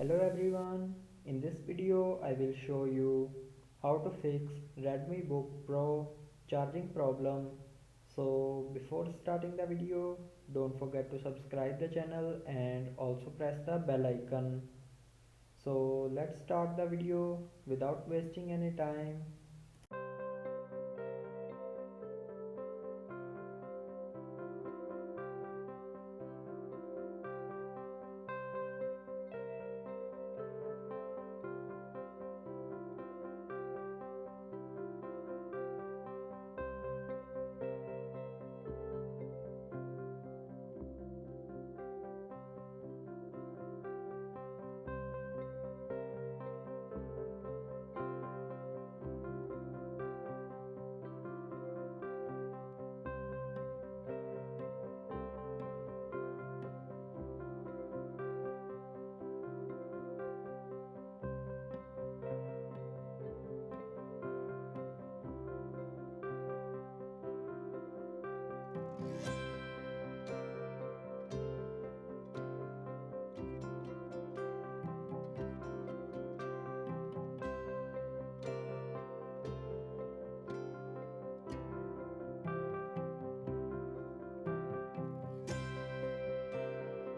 Hello everyone, in this video I will show you how to fix Redmi Book Pro charging problem. So before starting the video, don't forget to subscribe the channel and also press the bell icon. So let's start the video without wasting any time.